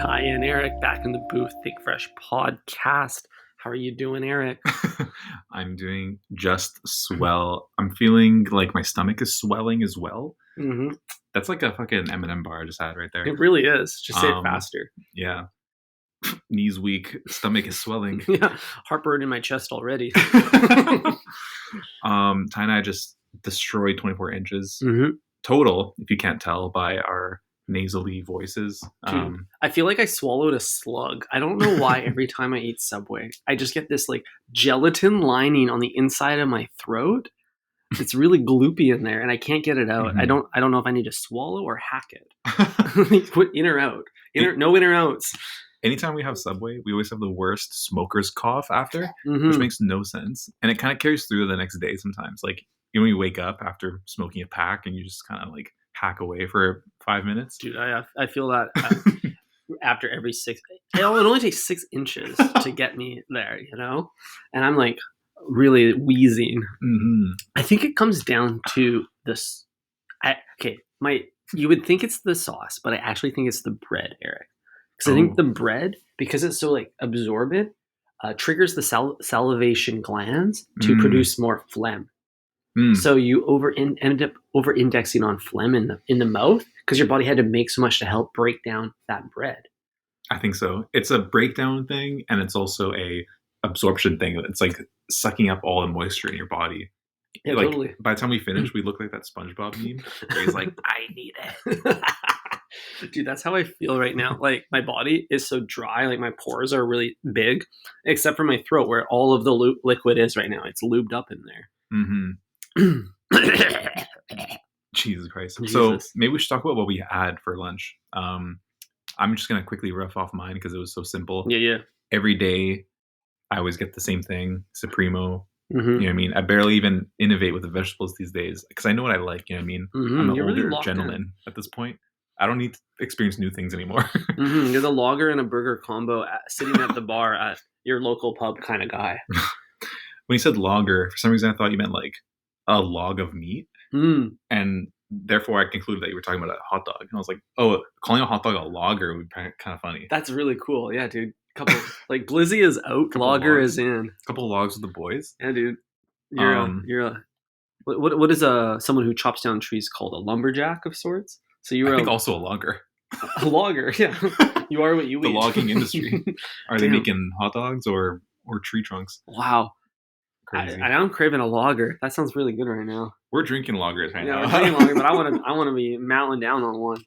Ty and Eric back in the booth. Think Fresh podcast. How are you doing, Eric? I'm doing just swell. I'm feeling like my stomach is swelling as well. Mm-hmm. That's like a fucking M&M bar I just had right there. It really is. Just say it faster. Yeah. Knees weak. Stomach is swelling. Yeah. Heartburn in my chest already. Ty and I just destroyed 24 inches total, if you can't tell by our nasally voices. Dude, I feel like I swallowed a slug. I don't know why every time I eat Subway, I just get this like gelatin lining on the inside of my throat. It's really gloopy in there and I can't get it out. I don't know if I need to swallow or hack it. Put in or out. No in or outs. Anytime we have Subway, we always have the worst smoker's cough after, which makes no sense. And it kind of carries through the next day sometimes. Like, you know, when you wake up after smoking a pack and you just kind of like hack away for 5 minutes. Dude, I feel that after every 6, it only takes 6 inches to get me there, you know? And I'm like really wheezing. I think it comes down to this. You would think it's the sauce, but I actually think it's the bread, Eric. Because I think the bread, because it's so like absorbent, triggers the salivation glands to produce more phlegm. So you end up over-indexing on phlegm in the mouth because your body had to make so much to help break down that bread. I think so. It's a breakdown thing, and it's also a absorption thing. It's like sucking up all the moisture in your body. Yeah, like, totally. By the time we finish, we look like that SpongeBob meme where he's like, I need it. Dude, that's how I feel right now. Like, my body is so dry. Like, my pores are really big, except for my throat where all of the liquid is right now. It's lubed up in there. Jesus Christ. Jesus. So maybe we should talk about what we had for lunch. I'm just going to quickly rough off mine because it was so simple. Yeah. Every day, I always get the same thing, Supremo. You know what I mean? I barely even innovate with the vegetables these days because I know what I like. You know what I mean? I'm an older gentleman at this point. I don't need to experience new things anymore. You're the lager and a burger combo sitting at the bar at your local pub kind of guy. When you said lager, for some reason I thought you meant like a log of meat. And therefore I concluded that you were talking about a hot dog. And I was like, oh, calling a hot dog a lager would be kind of funny. That's really cool. Yeah, dude. Like Blizzy is out, lager is in. A couple of logs with the boys. Yeah, dude. What is someone who chops down trees called? A lumberjack of sorts? So I think also a logger. A logger, yeah. You are what you eat. The logging industry. Are they making hot dogs or tree trunks? Wow. Crazy. I'm craving a lager. That sounds really good right now. We're drinking lagers right now. We're drinking lager, but I want to be mowing down on one.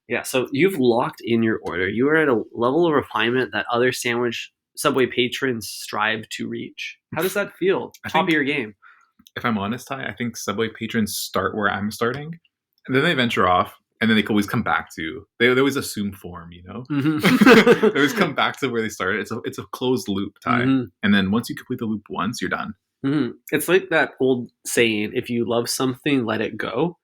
Yeah, so you've locked in your order. You are at a level of refinement that other Subway patrons strive to reach. How does that feel? Top of your game. If I'm honest, Ty, I think Subway patrons start where I'm starting, and then they venture off, and then they can always come back to. They always assume form, you know. They always come back to where they started. It's a closed loop, Ty, and then once you complete the loop once, you're done. It's like that old saying: "If you love something, let it go."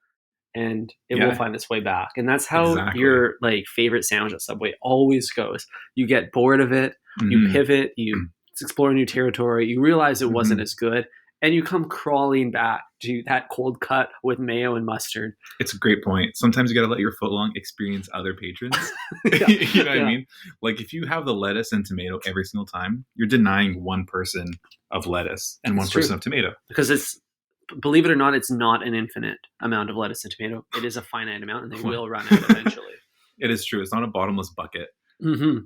And it will find its way back. And that's how your like favorite sandwich at Subway always goes. You get bored of it, you pivot, you explore new territory, you realize it wasn't as good, and you come crawling back to that cold cut with mayo and mustard. It's a great point. Sometimes you got to let your footlong experience other patrons. You know what I mean? Like if you have the lettuce and tomato every single time, you're denying one person of lettuce and one person of tomato. Because believe it or not, it's not an infinite amount of lettuce and tomato. It is a finite amount, and they will run out eventually. It is true. It's not a bottomless bucket. Dude,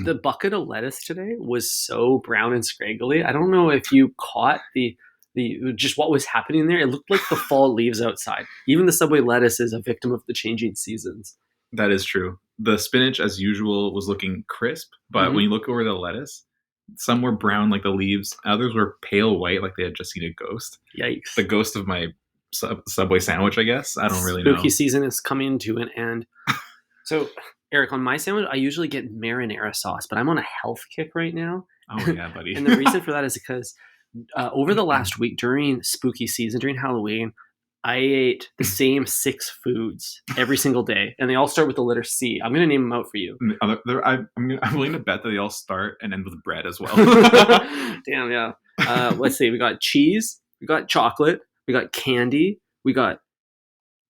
the bucket of lettuce today was so brown and scraggly. I don't know if you caught the just what was happening there. It looked like the fall leaves outside. Even the Subway lettuce is a victim of the changing seasons. That is true. The spinach, as usual, was looking crisp, but when you look over the lettuce, some were brown like the leaves. Others were pale white like they had just seen a ghost. Yikes. The ghost of my Subway sandwich, I guess. I don't really know. Spooky season is coming to an end. So, Eric, on my sandwich, I usually get marinara sauce, but I'm on a health kick right now. Oh, yeah, buddy. And the reason for that is because over the last week, during spooky season, during Halloween, I ate the same 6 foods every single day, and they all start with the letter C. I'm going to name them out for you. I'm willing to bet that they all start and end with bread as well. Damn, yeah. Let's see. We got cheese. We got chocolate. We got candy. We got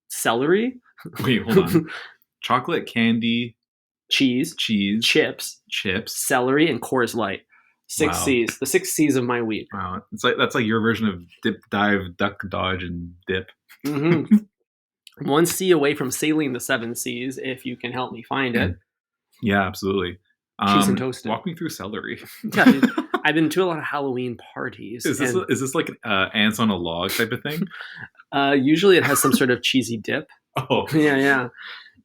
celery. Wait, hold on. Chocolate, candy, cheese, cheese, chips, celery, and Coors Light. 6 C's. The 6 C's of my week. Wow. It's like that's like your version of dip, dive, duck, dodge, and dip. 1 C away from sailing the 7 C's if you can help me find it. Yeah, absolutely. Cheese and toasted. Walk me through celery. Yeah, dude, I've been to a lot of Halloween parties. Is this like ants on a log type of thing? Usually it has some sort of cheesy dip. Oh. Yeah.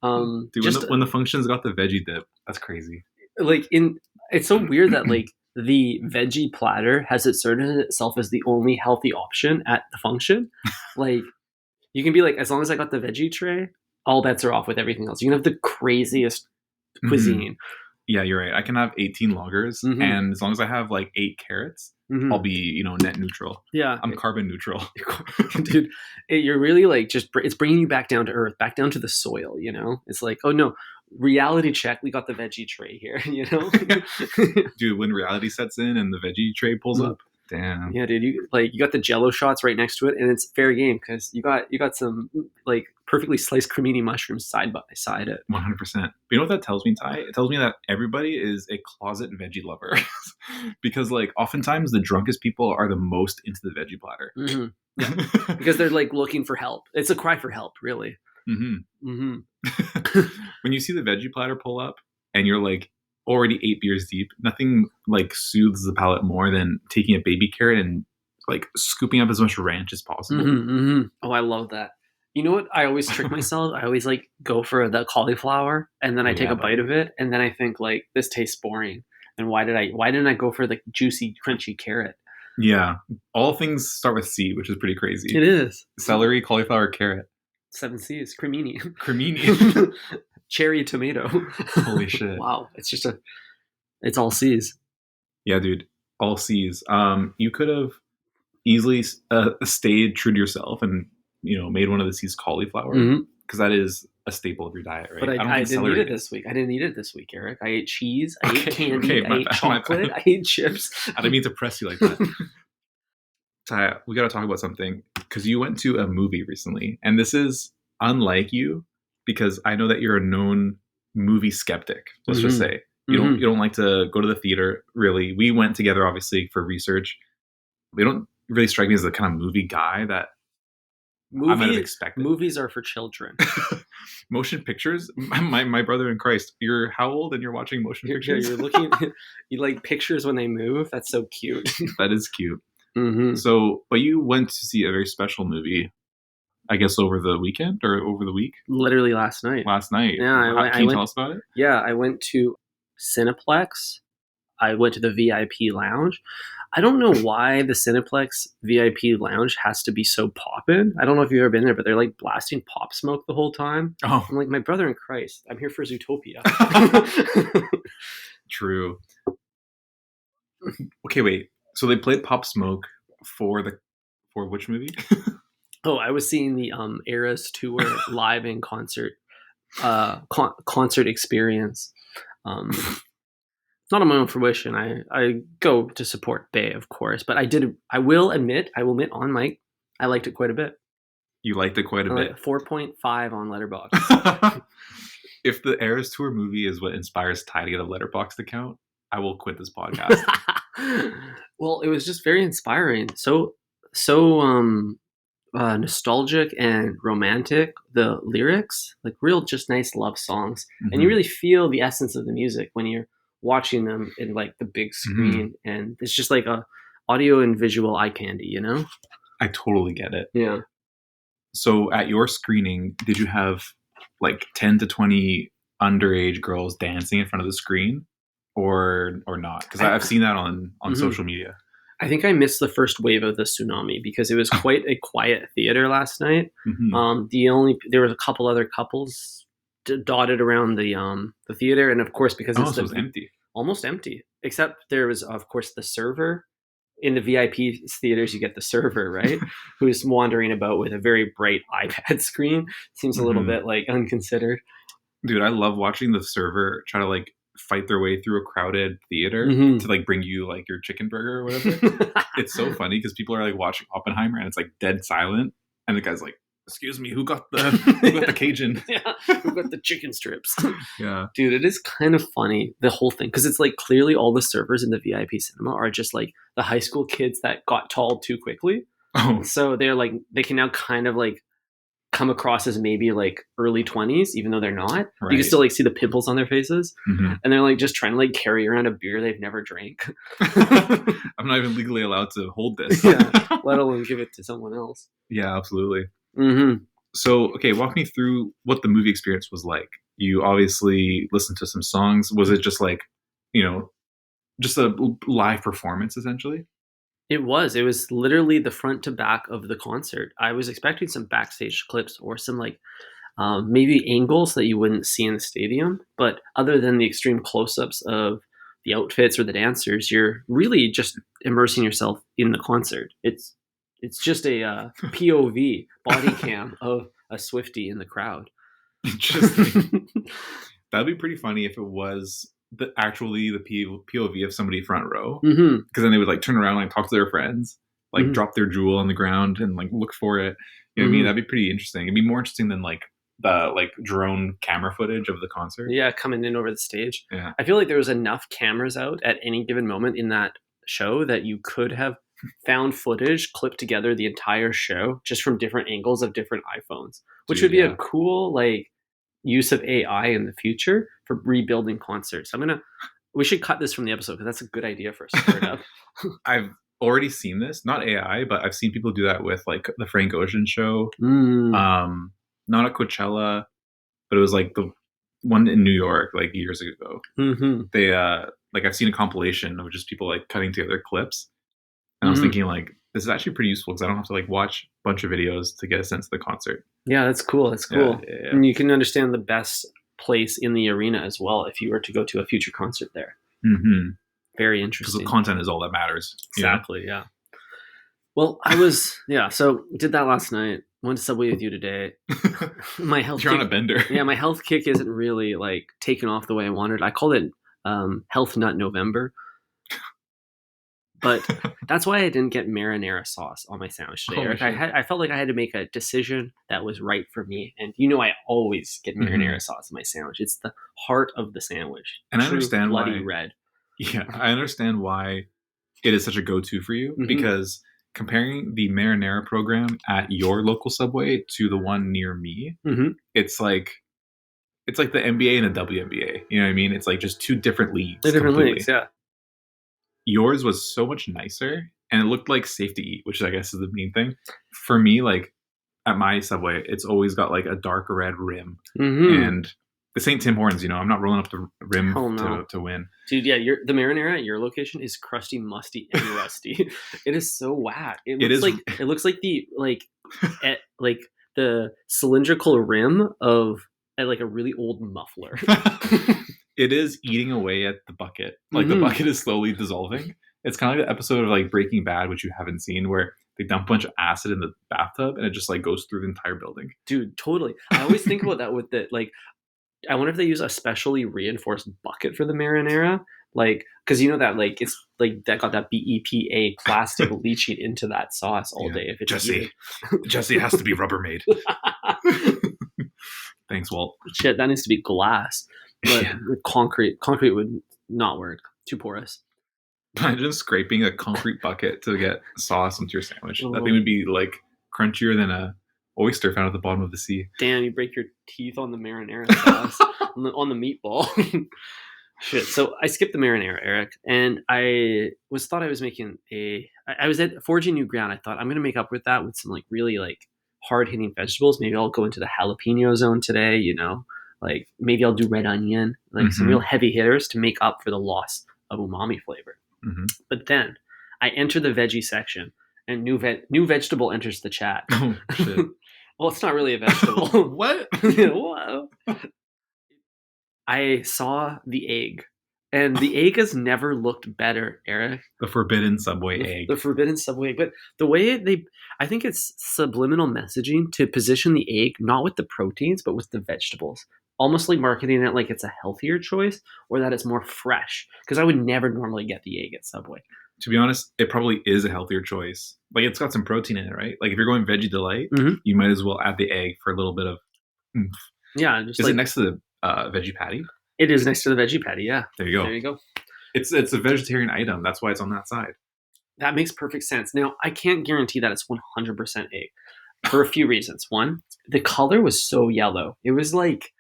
Dude, when the function's got the veggie dip, that's crazy. Like it's so weird that like the veggie platter has asserted itself as the only healthy option at the function. Like you can be like, as long as I got the veggie tray, all bets are off with everything else. You can have the craziest cuisine. Yeah, you're right. I can have 18 loggers, and as long as I have like 8 carrots, I'll be, net neutral. Yeah. I'm carbon neutral. Dude, you're really like it's bringing you back down to earth, back down to the soil, It's like, oh no, reality check. We got the veggie tray here, Dude, when reality sets in and the veggie tray pulls up, damn. Yeah, dude, you got the Jello shots right next to it, and it's fair game because you got some like perfectly sliced cremini mushrooms side by side. It 100%. But you know what that tells me, Ty? It tells me that everybody is a closet veggie lover because like oftentimes the drunkest people are the most into the veggie platter. Yeah, because they're like looking for help. It's a cry for help, really. When you see the veggie platter pull up and you're like already 8 beers deep, nothing like soothes the palate more than taking a baby carrot and like scooping up as much ranch as possible. Oh, I love that. You know what? I always trick myself. I always like go for the cauliflower, and then I take a bite of it, and then I think like this tastes boring. And why didn't I go for the juicy, crunchy carrot? Yeah, all things start with C, which is pretty crazy. It is celery, cauliflower, carrot. 7 C's, cremini, cherry tomato. Holy shit! Wow, it's all C's. Yeah, dude, all C's. You could have easily stayed true to yourself and made one of the C's cauliflower because that is a staple of your diet, right? But I didn't eat it this week. I didn't eat it this week, Eric. I ate cheese. I ate candy. I ate chocolate. I ate chips. I didn't mean to press you like that. Ty, we got to talk about something because you went to a movie recently, and this is unlike you because I know that you're a known movie skeptic. Let's just say you don't like to go to the theater. Really, we went together obviously for research. We don't really strike me as the kind of movie guy that I might have expected. Movies are for children. Motion pictures? My brother in Christ. You're how old and you're watching motion pictures? You're looking. You like pictures when they move. That's so cute. That is cute. So, but you went to see a very special movie, I guess, over the weekend or over the week? Literally last night. Yeah. Can you tell us about it? Yeah, I went to Cineplex. I went to the VIP lounge. I don't know why the Cineplex VIP lounge has to be so poppin'. I don't know if you've ever been there, but they're like blasting pop smoke the whole time. Oh. I'm like, my brother in Christ, I'm here for Zootopia. True. Okay, wait. So they played Pop Smoke for which movie? Oh, I was seeing the Eras Tour live in concert, concert experience. Not on my own fruition. I go to support Bay, of course, but I will admit on mic, I liked it quite a bit. You liked it quite a bit. 4.5 on Letterboxd. If the Eras Tour movie is what inspires Ty to get a Letterboxd account, I will quit this podcast. Well, it was just very inspiring. So nostalgic and romantic. The lyrics, like real, just nice love songs, and you really feel the essence of the music when you're watching them in like the big screen, and it's just like a audio and visual eye candy, I totally get it. Yeah. So at your screening, did you have like 10 to 20 underage girls dancing in front of the screen or not? Because I've seen that on social media. I think I missed the first wave of the tsunami because it was quite a quiet theater last night. There was a couple other couples dotted around the theater, and of course because it was empty, almost empty, except there was of course the server. In the VIP theaters, you get the server, right? Who's wandering about with a very bright iPad screen. Seems a little bit like unconsidered. Dude, I love watching the server try to like fight their way through a crowded theater to like bring you like your chicken burger or whatever. It's so funny because people are like watching Oppenheimer and it's like dead silent, and the guy's like, excuse me, who got the Cajun? Yeah, who got the chicken strips? Yeah, dude, it is kind of funny, the whole thing, because it's like clearly all the servers in the VIP cinema are just like the high school kids that got tall too quickly. Oh, so they're like, they can now kind of like come across as maybe like early 20s, even though they're not. Right. You can still like see the pimples on their faces, and they're like just trying to like carry around a beer they've never drank. I'm not even legally allowed to hold this. Yeah, let alone give it to someone else. Yeah, absolutely. So, okay, walk me through what the movie experience was like. You obviously listened to some songs. Was it just like, just a live performance essentially? It was literally the front to back of the concert. I was expecting some backstage clips or some like maybe angles that you wouldn't see in the stadium. But other than the extreme close-ups of the outfits or the dancers, you're really just immersing yourself in the concert. It's just a POV body cam of a Swiftie in the crowd. Interesting. That'd be pretty funny if it was the POV of somebody front row, because then they would like turn around and like, talk to their friends, like drop their jewel on the ground and like look for it. You know what I mean? That'd be pretty interesting. It'd be more interesting than like the like drone camera footage of the concert. Yeah, coming in over the stage. Yeah, I feel like there was enough cameras out at any given moment in that show that you could have found footage clipped together the entire show just from different angles of different iPhones, which would be a cool like use of AI in the future for rebuilding concerts. We should cut this from the episode because that's a good idea for a startup. I've already seen this, not AI, but I've seen people do that with like the Frank Ocean show. Not at Coachella, but it was like the one in New York like years ago. They like I've seen a compilation of just people like cutting together clips, and I was thinking like this is actually pretty useful because I don't have to like watch a bunch of videos to get a sense of the concert. Yeah, that's cool. That's cool. Yeah. And you can understand the best place in the arena as well if you were to go to a future concert there. Very interesting. Because the content is all that matters. Exactly, yeah. Well, so did that last night. Went to Subway with you today. My health You're on a bender. Yeah, my health kick isn't really like taken off the way I wanted. I called it Health Nut November. But that's why I didn't get marinara sauce on my sandwich today, Eric. I felt like I had to make a decision that was right for me. And I always get marinara sauce on my sandwich. It's the heart of the sandwich. And I understand bloody why. Red. Yeah, I understand why it is such a go-to for you. Because comparing the marinara program at your local Subway to the one near me, it's like the NBA and the WNBA. You know what I mean? It's like just two different leagues. They're different leagues, yeah. Yours was so much nicer, and it looked like safe to eat, which I guess is the main thing. For me, like at my Subway, it's always got like a dark red rim, and this ain't Tim Hortons. I'm not rolling up the rim to win. Dude, yeah, the marinara at your location is crusty, musty, and rusty. It is so whack. It looks like the the cylindrical rim of like a really old muffler. It is eating away at the bucket. Like the bucket is slowly dissolving. It's kind of like the episode of like Breaking Bad, which you haven't seen, where they dump a bunch of acid in the bathtub and it just like goes through the entire building. Dude, totally. I always think about that with the like. I wonder if they use a specially reinforced bucket for the marinara, like because that like it's like that got that BEPA plastic leaching into that sauce all day. If it's Jesse has to be Rubbermaid. Thanks, Walt. Shit, that needs to be glass. But concrete would not work. Too porous. Imagine scraping a concrete bucket to get sauce into your sandwich. That thing would be like crunchier than a oyster found at the bottom of the sea. Damn, you break your teeth on the marinara sauce on the meatball. Shit. So I skipped the marinara, Eric, and I was making I was forging new ground. I thought I'm gonna make up with that with some like really like hard hitting vegetables. Maybe I'll go into the jalapeno zone today. Like maybe I'll do red onion, like some real heavy hitters to make up for the loss of umami flavor. But then I enter the veggie section, and new vegetable enters the chat. Oh shit! Well, it's not really a vegetable. What? Whoa. I saw the egg, and the egg has never looked better, Eric. The forbidden Subway egg. The forbidden Subway egg. But the way I think it's subliminal messaging to position the egg not with the proteins, but with the vegetables. Almost like marketing it like it's a healthier choice or that it's more fresh. Because I would never normally get the egg at Subway. To be honest, it probably is a healthier choice. Like it's got some protein in it, right? Like if you're going veggie delight, you might as well add the egg for a little bit of oomph. Yeah, is it next to the veggie patty? It is next to the veggie patty. Yeah, there you go. There you go. It's a vegetarian item. That's why it's on that side. That makes perfect sense. Now, I can't guarantee that it's 100% egg for a few reasons. One, the color was so yellow. It was like,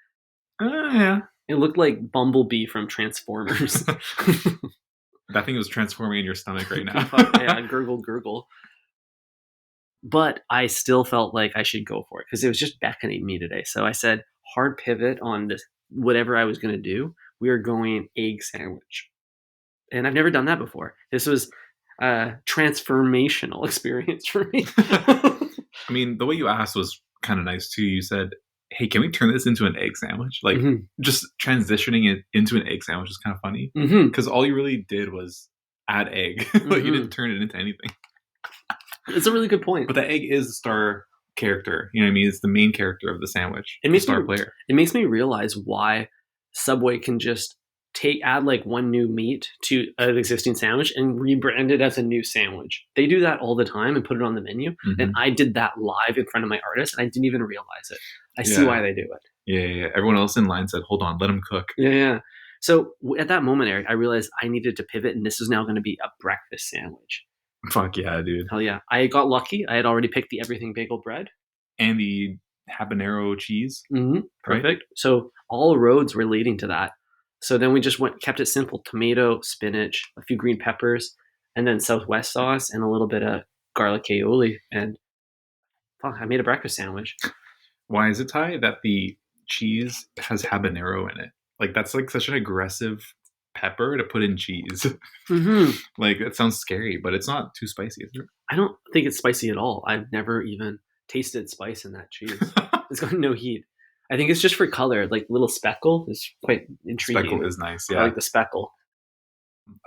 yeah, it looked like Bumblebee from Transformers. That thing was transforming in your stomach right now. Yeah, gurgle, gurgle. But I still felt like I should go for it because it was just beckoning me today. So I said, hard pivot on this, whatever I was going to do. We are going egg sandwich. And I've never done that before. This was a transformational experience for me. I mean, the way you asked was kind of nice too. You said, hey, can we turn this into an egg sandwich? Like just transitioning it into an egg sandwich is kind of funny because all you really did was add egg. Like you didn't turn it into anything. It's a really good point. But the egg is the star character. You know what I mean? It's the main character of the sandwich. It makes star player. It makes me realize why Subway can just add like one new meat to an existing sandwich and rebrand it as a new sandwich. They do that all the time and put it on the menu. And I did that live in front of my artist and I didn't even realize it. I see why they do it. Yeah. Everyone else in line said, hold on, let him cook. Yeah. So at that moment, Eric, I realized I needed to pivot and this is now going to be a breakfast sandwich. Fuck yeah, dude. Hell yeah. I got lucky. I had already picked the everything bagel bread. And the habanero cheese. Perfect. Right? So all roads were leading to that. So then we just kept it simple. Tomato, spinach, a few green peppers, and then Southwest sauce and a little bit of garlic aioli. And I made a breakfast sandwich. Why is it, Ty, that the cheese has habanero in it? Like that's like such an aggressive pepper to put in cheese. Like it sounds scary, but it's not too spicy, is it? I don't think it's spicy at all. I've never even tasted spice in that cheese. It's got no heat. I think it's just for color. Like little speckle is quite intriguing. Speckle is nice, yeah. I like the speckle.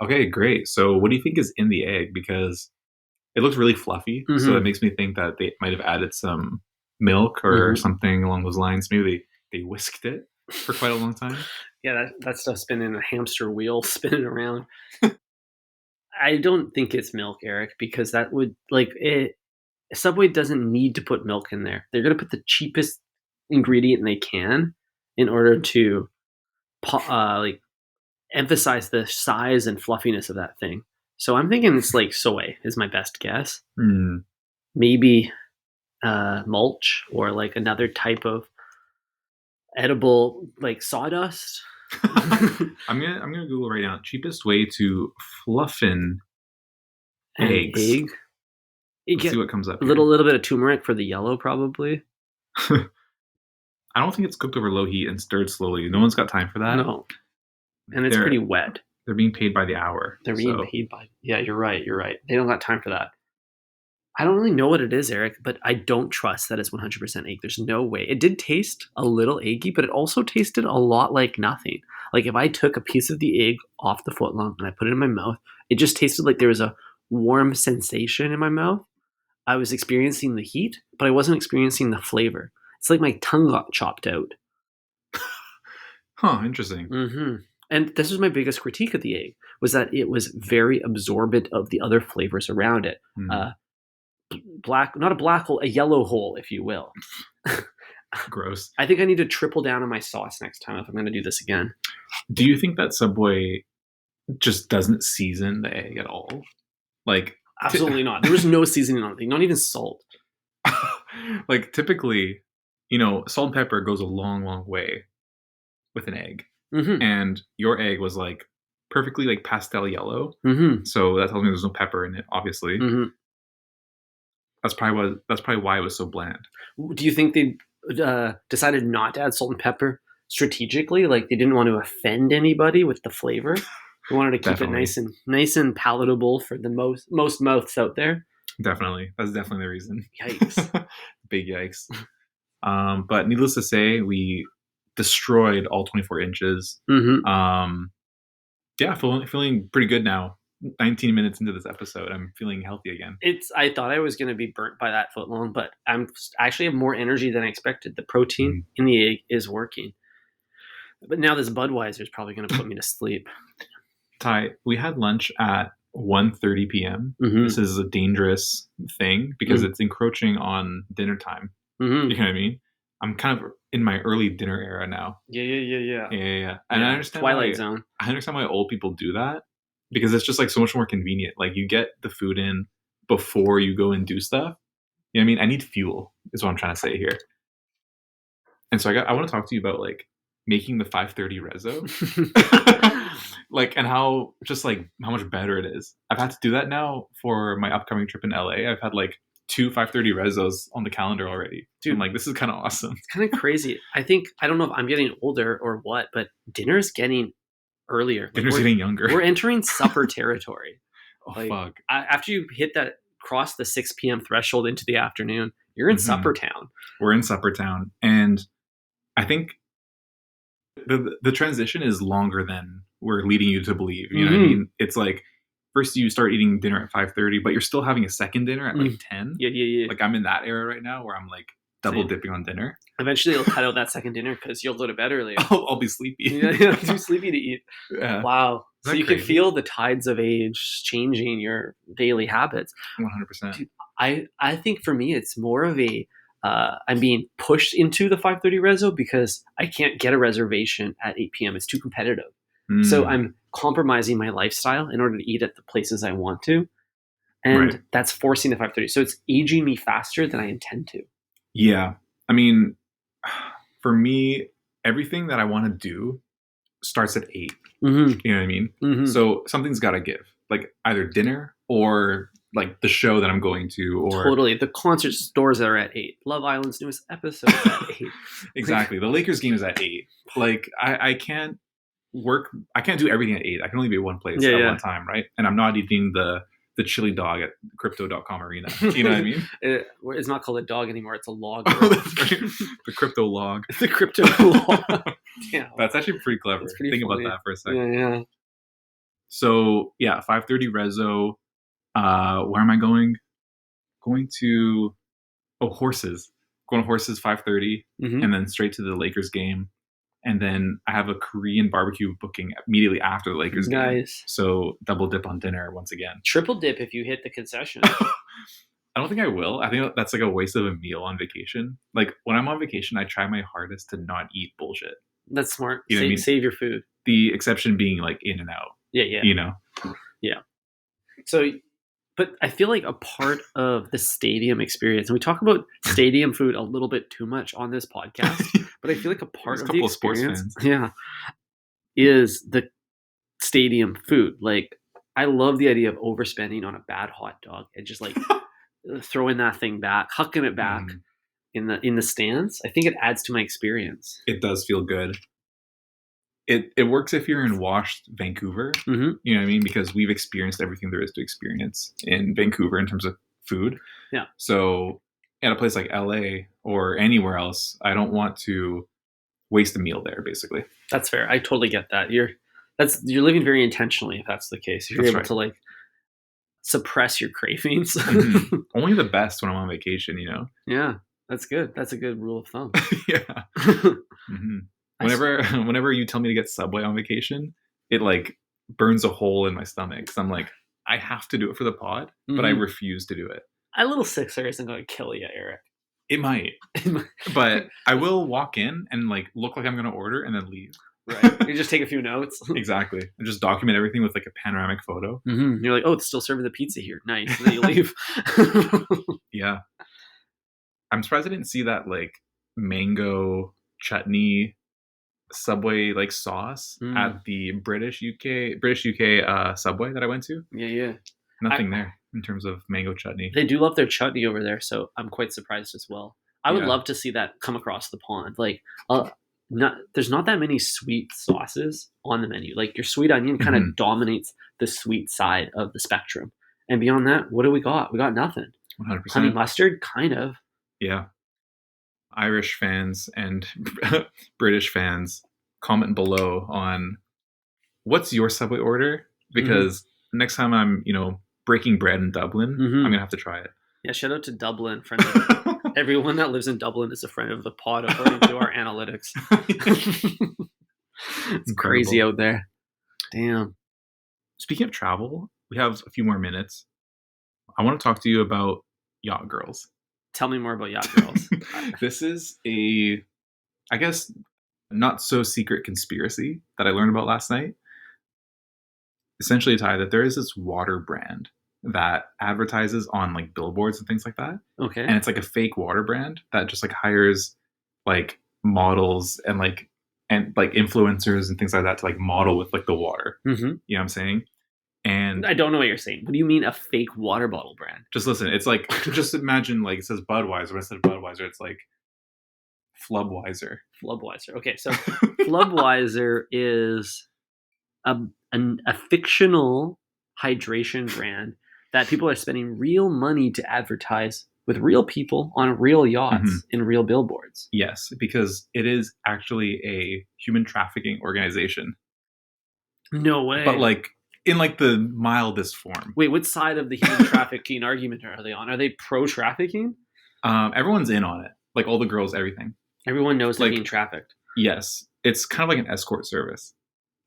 Okay, great. So what do you think is in the egg? Because it looks really fluffy. So that makes me think that they might have added some milk or something along those lines. Maybe they whisked it for quite a long time. Yeah, that stuff's been in a hamster wheel spinning around. I don't think it's milk, Eric, because that would Subway doesn't need to put milk in there. They're going to put the cheapest ingredient they can in order to emphasize the size and fluffiness of that thing. So I'm thinking it's like soy is my best guess. Maybe mulch or like another type of edible like sawdust. I'm gonna Google right now. Cheapest way to fluffen eggs. Egg. Let's see what comes up. A little bit of turmeric for the yellow, probably. I don't think it's cooked over low heat and stirred slowly. No one's got time for that. No, and it's pretty wet. They're being paid by the hour. They're being paid by. Yeah, you're right. They don't got time for that. I don't really know what it is, Eric, but I don't trust that it's 100% egg. There's no way. It did taste a little eggy, but it also tasted a lot like nothing. Like if I took a piece of the egg off the footlong and I put it in my mouth, it just tasted like there was a warm sensation in my mouth. I was experiencing the heat, but I wasn't experiencing the flavor. It's like my tongue got chopped out. Huh, interesting. And this was my biggest critique of the egg, was that it was very absorbent of the other flavors around it. Not a black hole, a yellow hole, if you will. Gross. I think I need to triple down on my sauce next time if I'm going to do this again. Do you think that Subway just doesn't season the egg at all? Like, absolutely not. There was no seasoning on it, not even salt. Like typically, salt and pepper goes a long, long way with an egg. And your egg was like perfectly like pastel yellow. So that tells me there's no pepper in it, obviously. That's probably why it was so bland. Do you think they decided not to add salt and pepper strategically? Like they didn't want to offend anybody with the flavor. They wanted to keep it nice and palatable for the most mouths out there. Definitely. That's definitely the reason. Yikes. Big yikes. But needless to say, we destroyed all 24 inches. Yeah, feeling pretty good now. 19 minutes into this episode, I'm feeling healthy again. I thought I was going to be burnt by that footlong, but I'm actually have more energy than I expected. The protein in the egg is working. But now this Budweiser is probably going to put me to sleep. Ty, we had lunch at 1:30 p.m. This is a dangerous thing because it's encroaching on dinner time. You know what I mean? I'm kind of in my early dinner era now. Yeah. And I understand Twilight Zone. I understand why old people do that because it's just like so much more convenient. Like you get the food in before you go and do stuff. You know what I mean? I need fuel is what I'm trying to say here. And so I want to talk to you about like making the 5:30 rezo. Like, and how much better it is. I've had to do that now for my upcoming trip in LA. I've had like 2 5:30 rezos on the calendar already. Dude, I'm like, this is kind of awesome. It's kind of crazy. I don't know if I'm getting older or what, but dinner's getting earlier. Dinner's getting younger. We're entering supper territory. Fuck. After you hit that, cross the 6 p.m. threshold into the afternoon, you're in supper town. We're in supper town. And I think the transition is longer than we're leading you to believe. You know what I mean? It's like first you start eating dinner at 5:30, but you're still having a second dinner at like 10. Yeah. Like I'm in that era right now where I'm like double dipping on dinner. Eventually, you'll cut out that second dinner because you'll go to bed early. I'll be sleepy. Too sleepy to eat. Yeah. Wow. So you can feel the tides of age changing your daily habits. 100%. Dude, I think for me, it's more of a I'm being pushed into the 5:30 rezo because I can't get a reservation at 8 p.m. It's too competitive. So I'm compromising my lifestyle in order to eat at the places I want to. And that's forcing the 5:30. So it's aging me faster than I intend to. Yeah. I mean, for me, everything that I want to do starts at 8. You know what I mean? So something's got to give. Like either dinner or like the show that I'm going to, or totally the concert stores that are at 8. Love Island's newest episode is at 8. Exactly. The Lakers game is at 8. Like I can't do everything at 8. I can only be at one place at one time, right? And I'm not eating the chili dog at crypto.com arena. You know what I mean? It's not called a dog anymore. It's a log. Oh, that's right. The crypto log. The crypto log. Damn. That's actually pretty clever. Think about that for a second. Yeah. So 5:30 rezo. Where am I going? Going to Horses. Going to Horses 5:30, and then straight to the Lakers game. And then I have a Korean barbecue booking immediately after the Lakers game. Nice. So double dip on dinner once again. Triple dip if you hit the concession. I don't think I will. I think that's like a waste of a meal on vacation. Like when I'm on vacation, I try my hardest to not eat bullshit. That's smart. You know what I mean? Save your food. The exception being like in and out. Yeah. You know? Yeah. So, but I feel like a part of the stadium experience, and we talk about stadium food a little bit too much on this podcast, but I feel like a part of the experience, is the stadium food. Like, I love the idea of overspending on a bad hot dog and just like throwing that thing back, hucking it back in the stands. I think it adds to my experience. It does feel good. It works if you're in washed Vancouver. You know what I mean? Because we've experienced everything there is to experience in Vancouver in terms of food. Yeah. So at a place like LA or anywhere else, I don't want to waste a meal there, basically. That's fair. I totally get that. You're living very intentionally if that's the case. You're able to like suppress your cravings. Only the best when I'm on vacation, you know? Yeah. That's good. That's a good rule of thumb. Yeah. Whenever you tell me to get Subway on vacation, it like burns a hole in my stomach. So I'm like, I have to do it for the pod, but I refuse to do it. A little Sixer isn't going to kill you, Eric. It might. But I will walk in and like look like I'm going to order and then leave. Right. You just take a few notes. Exactly. And just document everything with like a panoramic photo. You're like, oh, it's still serving the pizza here. Nice. And then you leave. Yeah. I'm surprised I didn't see that like mango chutney Subway like sauce at the British UK Subway that I went to. Yeah. Nothing there in terms of mango chutney. They do love their chutney over there, so I'm quite surprised as well. I would love to see that come across the pond. Like, there's not that many sweet sauces on the menu. Like your sweet onion kind of dominates the sweet side of the spectrum, and beyond that, what do we got? We got nothing. 100%. Honey mustard, kind of. Yeah. Irish fans and British fans, comment below on what's your Subway order, because next time I'm, breaking bread in Dublin, I'm gonna have to try it. Yeah, shout out to Dublin, friend of everyone that lives in Dublin is a friend of the pod according to our analytics. It's crazy out there. Damn. Speaking of travel, we have a few more minutes. I want to talk to you about yacht girls. Tell me more about yacht girls. This is a, I guess, not so secret conspiracy that I learned about last night. Essentially, Ty, that there is this water brand that advertises on like billboards and things like that. Okay. And it's like a fake water brand that just like hires like models and like influencers and things like that to like model with like the water. Mm-hmm. You know what I'm saying? And I don't know what you're saying. What do you mean a fake water bottle brand? Just listen. It's like, just imagine like it says Budweiser, but instead of Budweiser, it's like Flubweiser. Flubweiser. Okay, so Flubweiser is a fictional hydration brand that people are spending real money to advertise with real people on real yachts in real billboards. Yes, because it is actually a human trafficking organization. No way. But like in like the mildest form. Wait, what side of the human trafficking argument are they on? Are they pro-trafficking? Everyone's in on it. Like all the girls, everything. Everyone knows they're being trafficked. Yes. It's kind of like an escort service.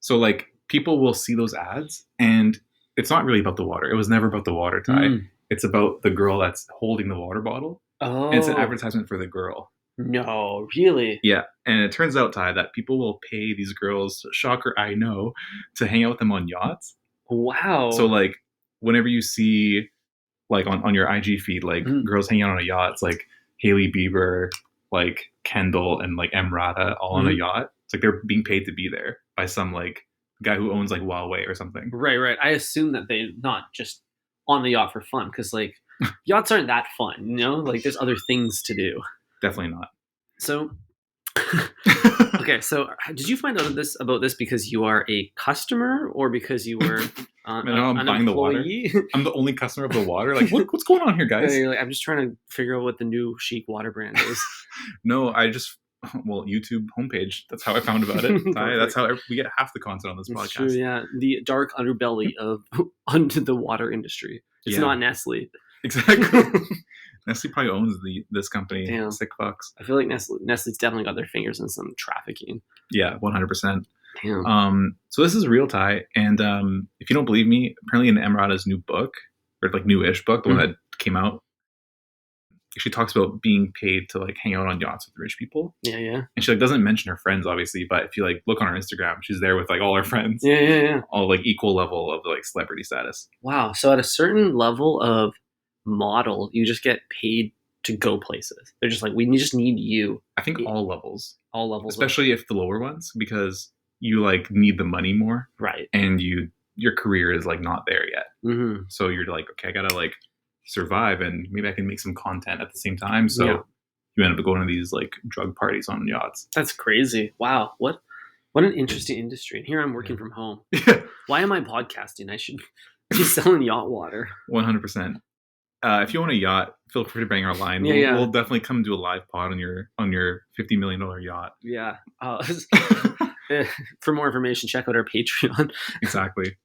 So like people will see those ads and it's not really about the water. It was never about the water, Ty. It's about the girl that's holding the water bottle. Oh. And it's an advertisement for the girl. No, really? Yeah. And it turns out, Ty, that people will pay these girls, shocker, I know, to hang out with them on yachts. Wow. So like whenever you see like on your IG feed, like girls hanging out on a yacht, it's like Hailey Bieber, like Kendall and like Emrata all on a yacht. It's like they're being paid to be there by some like guy who owns like Huawei or something. Right. I assume that they're not just on the yacht for fun because like yachts aren't that fun, you know? Like there's other things to do. Definitely not. So okay, so did you find out about this because you are a customer or because you were I'm buying employee? The water. I'm the only customer of the water. Like, what's going on here, guys? Like, I'm just trying to figure out what the new chic water brand is. No, YouTube homepage. That's how I found about it. That's how we get half the content on this podcast. True, yeah, the dark underbelly of under the water industry. It's not Nestle. Exactly. Nestle probably owns this company. Damn. Sick fucks. I feel like Nestle's definitely got their fingers in some trafficking. Yeah, 100%. Damn. So this is real, Ty, and if you don't believe me, apparently in Emrata's new book, or like newish book, the one that came out, she talks about being paid to like hang out on yachts with rich people. Yeah. And she like doesn't mention her friends, obviously, but if you like look on her Instagram, she's there with like all her friends. Yeah. All like equal level of like celebrity status. Wow. So at a certain level of model, you just get paid to go places. They're just like, we just need you. I think all levels, especially if the lower ones, because you like need the money more, right? And your career is like not there yet. So you're like, okay, I gotta like survive, and maybe I can make some content at the same time. So you end up going to these like drug parties on yachts. That's crazy. Wow, what an interesting industry. And here I'm working from home. Why am I podcasting? I should be selling yacht water. 100%. If you own a yacht, feel free to bang our line. We'll definitely come do a live pod on your $50 million yacht. Yeah. For more information, check out our Patreon. Exactly.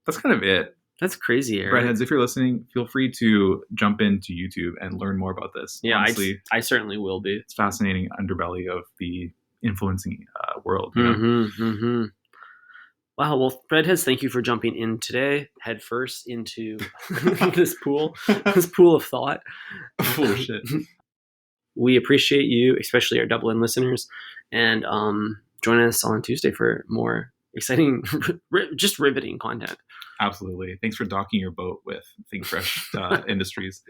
That's kind of it. That's crazy, Eric. Breadheads, if you're listening, feel free to jump into YouTube and learn more about this. Yeah, honestly, I certainly will be. It's fascinating underbelly of the influencing world. You know? Wow. Well, Breadheads, thank you for jumping in today, head first into this pool of thought. Oh, shit. We appreciate you, especially our Dublin listeners, and join us on Tuesday for more exciting, just riveting content. Absolutely. Thanks for docking your boat with Think Fresh Industries.